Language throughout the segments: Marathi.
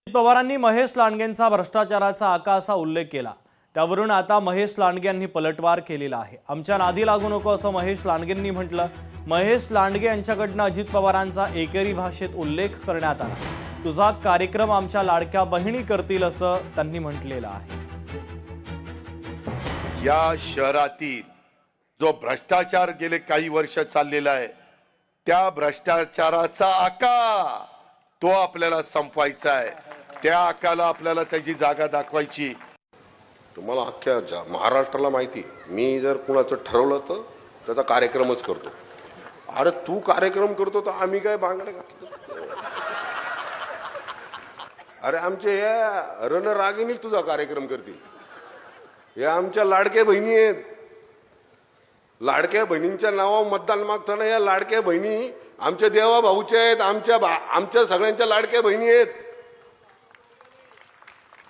पवारांनी महेश लांडगेंचा भ्रष्टाचाराचा आका असा उल्लेख केला। त्यावरून आता महेश लांडगे यांनी पलटवार केलेला आहे। आमच्या नादी लागू नको असं महेश लांडगेंनी म्हटलं। महेश लांडगे यांच्याकडनं अजित पवारांचा एकेरी भाषेत उल्लेख करण्यात आला। तुझा कार्यक्रम आमच्या लाडक्या बहिणी करतील असं त्यांनी म्हटलेलं आहे। या शहरातील जो भ्रष्टाचार गेले काही वर्ष चाललेला आहे त्या भ्रष्टाचाराचा आका तो आपल्याला संपवायचा आहे। त्या आकाला आपल्याला त्याची जागा दाखवायची। तुम्हाला अख्ख्या महाराष्ट्राला माहिती, मी जर कुणाचं ठरवलं तर त्याचा कार्यक्रमच करतो। अरे तू कार्यक्रम करतो तर आम्ही काय बांगडे घातलं? अरे आमचे या रणरागिणीच तुझा कार्यक्रम करतील। हे आमच्या लाडक्या बहिणी आहेत। लाडक्या बहिणींच्या नावावर मतदान मागताना या लाडक्या बहिणी आमच्या देवा भाऊच्या आहेत। आमच्या सगळ्यांच्या लाडक्या बहिणी आहेत।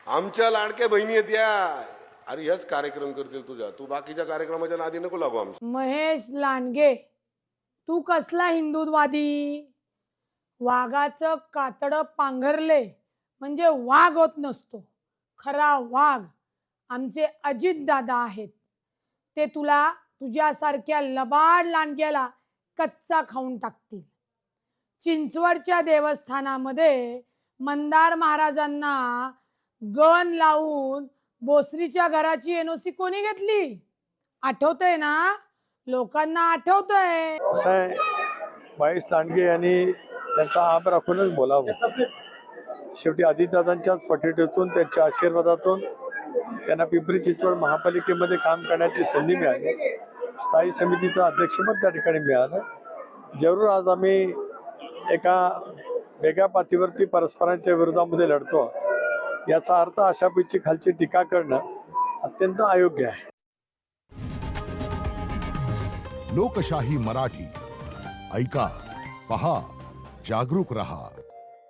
आमच्या लाडक्या बहिणी आहेत या। अरे हेच कार्यक्रम करतील तुझ्या। तू बाकीच्या कार्यक्रमाच्या नादी नको लागू आमच्या। महेश लांडगे, तू कसला हिंदुत्ववादी? वाघाचं कातडं पांघरले म्हणजे वाघ होत नसतो। खरा वाघ आमचे अजित दादा आहेत। ते तुला तुझ्यासारख्या लबाड लांडग्याला कच्चा खाऊन टाकतील। चिंचवडच्या देवस्थानामध्ये मंदार महाराजांना गण लावून बोसरीच्या घराची एनओसी कोणी घेतली? आठवतंय ना? लोकांना आठवतंय। महेश लांडगे यांनी त्यांचा आब राखूनच बोलावं। शेवटी अजितदादांच्याच पटेटीतून त्यांच्या आशीर्वादातून त्यांना पिंपरी चिंचवड महापालिकेमध्ये काम करण्याची संधी मिळाली। स्थायी समितीचं अध्यक्षपद त्या ठिकाणी मिळालं। जरूर आज आम्ही एका वेगळ्या पातळीवरती परस्परांच्या विरोधामध्ये लढतो। याचा अर्थ अशा पैकी खालची टीका करणं अत्यंत अयोग्य आहे। लोकशाही मराठी ऐका, पहा, जागरूक रहा।